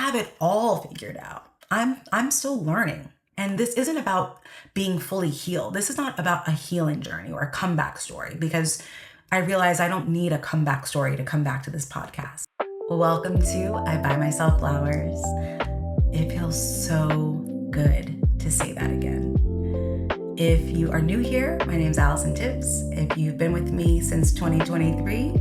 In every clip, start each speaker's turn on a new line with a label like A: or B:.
A: have it all figured out. I'm still learning. And this isn't about being fully healed. This is not about a healing journey or a comeback story, because I realize I don't need a comeback story to come back to this podcast. Welcome to I Buy Myself Flowers. It feels so good to say that again. If you are new here, my name's Allison Tibbs. If you've been with me since 2023,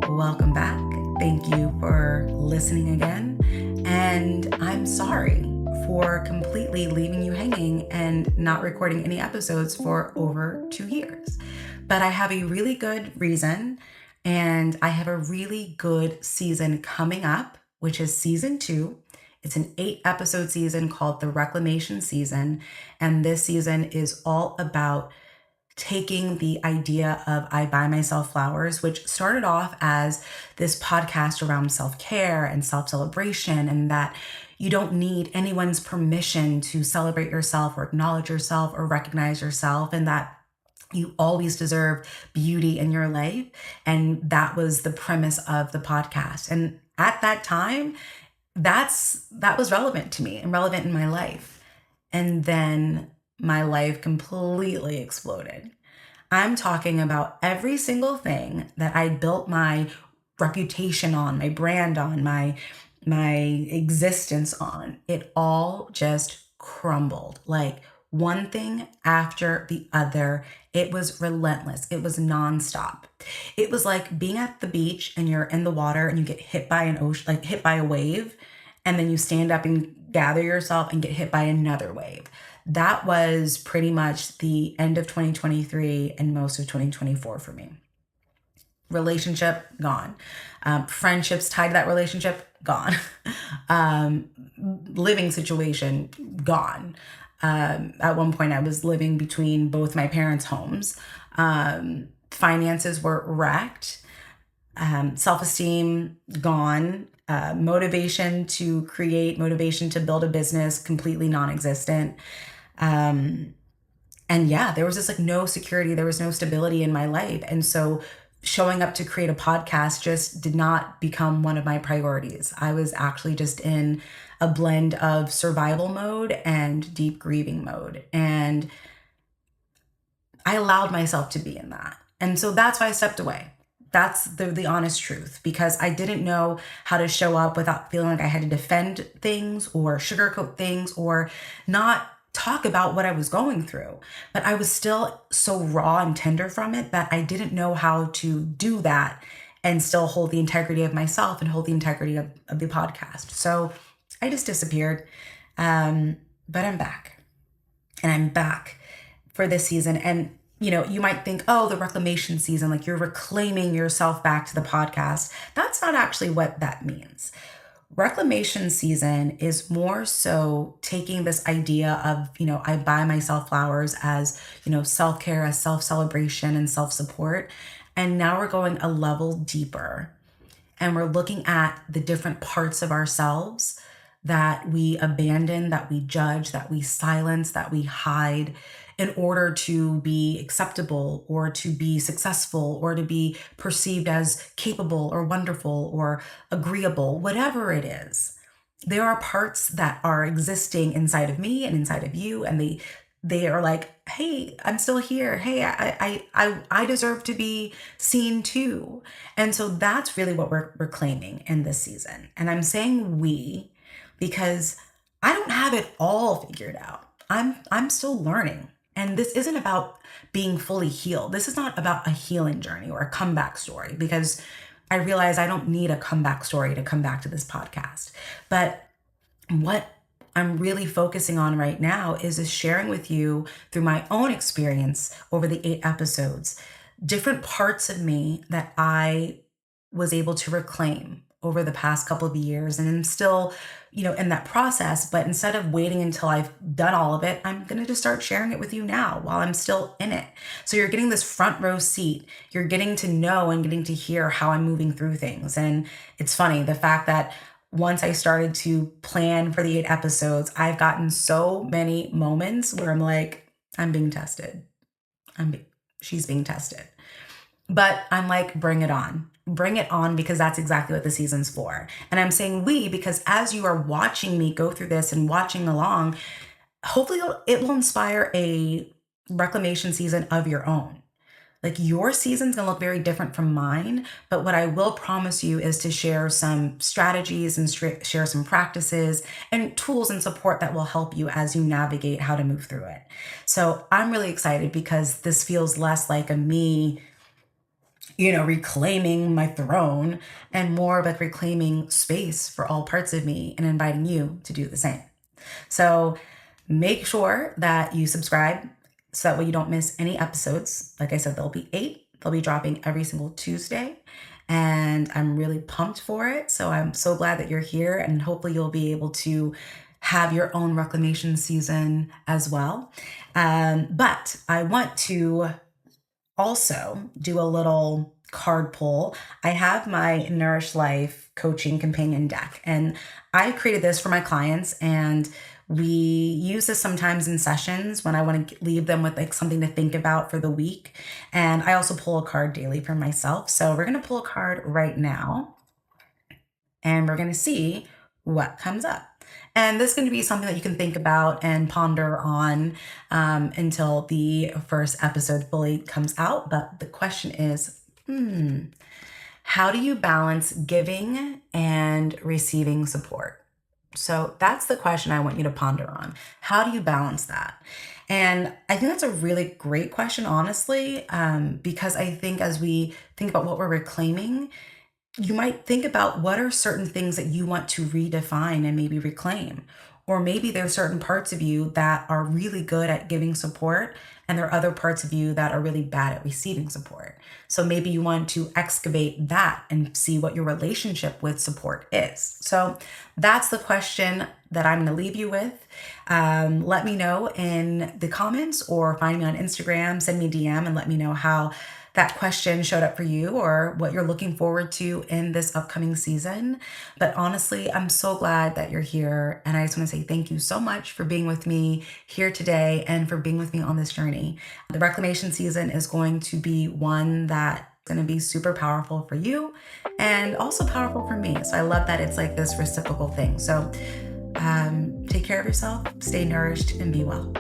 A: welcome back. Thank you for listening again. And I'm sorry for completely leaving you hanging and not recording any episodes for over 2 years. But I have a really good reason, and I have a really good season coming up, which is season 2. It's an 8-episode season called the Reclamation season. And this season is all about taking the idea of I Buy Myself Flowers, which started off as this podcast around self-care and self-celebration, and that you don't need anyone's permission to celebrate yourself or acknowledge yourself or recognize yourself, and that you always deserve beauty in your life. And that was the premise of the podcast. And at that time, that was relevant to me and relevant in my life. And then my life completely exploded. I'm talking about every single thing that I built my reputation on, my brand on, my existence on. It all just crumbled, like one thing after the other. It was relentless. It was nonstop. It was like being at the beach and you're in the water and you get hit by an ocean, like hit by a wave, and then you stand up and gather yourself and get hit by another wave. That was pretty much the end of 2023 and most of 2024 for me. Relationship, gone. Friendships tied to that relationship, gone. Living situation, gone. At one point, I was living between both my parents' homes. Finances were wrecked. Self-esteem, gone. Motivation to create, motivation to build a business, completely non-existent. And yeah, there was just like no security. There was no stability in my life. And so showing up to create a podcast just did not become one of my priorities. I was actually just in a blend of survival mode and deep grieving mode. And I allowed myself to be in that. And so that's why I stepped away. That's the honest truth, because I didn't know how to show up without feeling like I had to defend things or sugarcoat things or not talk about what I was going through. But I was still so raw and tender from it that I didn't know how to do that and still hold the integrity of myself and hold the integrity of the podcast. So I just disappeared. But I'm back. And I'm back for this season. And you might think, oh, the reclamation season, like you're reclaiming yourself back to the podcast. That's not actually what that means. Reclamation season is more so taking this idea of, I buy myself flowers as, self-care, as self-celebration and self-support. And now we're going a level deeper, and we're looking at the different parts of ourselves that we abandon, that we judge, that we silence, that we hide in order to be acceptable or to be successful or to be perceived as capable or wonderful or agreeable, whatever it is. There are parts that are existing inside of me and inside of you, and they are like, hey, I'm still here. Hey, I deserve to be seen too. And so that's really what we're reclaiming in this season. And I'm saying we, because I don't have it all figured out. I'm still learning. And this isn't about being fully healed. This is not about a healing journey or a comeback story, because I realize I don't need a comeback story to come back to this podcast. But what I'm really focusing on right now is sharing with you through my own experience over the 8 episodes, different parts of me that I was able to reclaim over the past couple of years. And I'm still, in that process. But instead of waiting until I've done all of it, I'm going to just start sharing it with you now while I'm still in it. So you're getting this front row seat. You're getting to know and getting to hear how I'm moving through things. And it's funny, the fact that once I started to plan for the 8 episodes, I've gotten so many moments where I'm like, I'm being tested. She's being tested. But I'm like, bring it on. bring it on, because that's exactly what the season's for. And I'm saying we because as you are watching me go through this and watching along, hopefully it will inspire a reclamation season of your own. Like your season's gonna look very different from mine, but what I will promise you is to share some strategies and share some practices and tools and support that will help you as you navigate how to move through it. So I'm really excited because this feels less like a me, reclaiming my throne and more of like reclaiming space for all parts of me and inviting you to do the same. So make sure that you subscribe so that way you don't miss any episodes. Like I said, there'll be 8. They'll be dropping every single Tuesday. And I'm really pumped for it. So I'm so glad that you're here, and hopefully you'll be able to have your own reclamation season as well. But I want to also do a little card pull. I have my Nourish Life coaching companion deck, and I created this for my clients, and we use this sometimes in sessions when I want to leave them with like something to think about for the week. And I also pull a card daily for myself. So we're going to pull a card right now, and we're going to see what comes up. And this is going to be something that you can think about and ponder on until the first episode fully comes out. But the question is, how do you balance giving and receiving support? So that's the question I want you to ponder on. How do you balance that? And I think that's a really great question, honestly, because I think as we think about what we're reclaiming, you might think about what are certain things that you want to redefine and maybe reclaim. Or maybe there's certain parts of you that are really good at giving support, and there are other parts of you that are really bad at receiving support. So maybe you want to excavate that and see what your relationship with support is. So that's the question that I'm going to leave you with. Let me know in the comments or find me on Instagram, send me a DM and let me know how that question showed up for you or what you're looking forward to in this upcoming season. But honestly, I'm so glad that you're here. And I just want to say thank you so much for being with me here today and for being with me on this journey. The reclamation season is going to be one that's going to be super powerful for you and also powerful for me. So I love that it's like this reciprocal thing. So take care of yourself, stay nourished, and be well.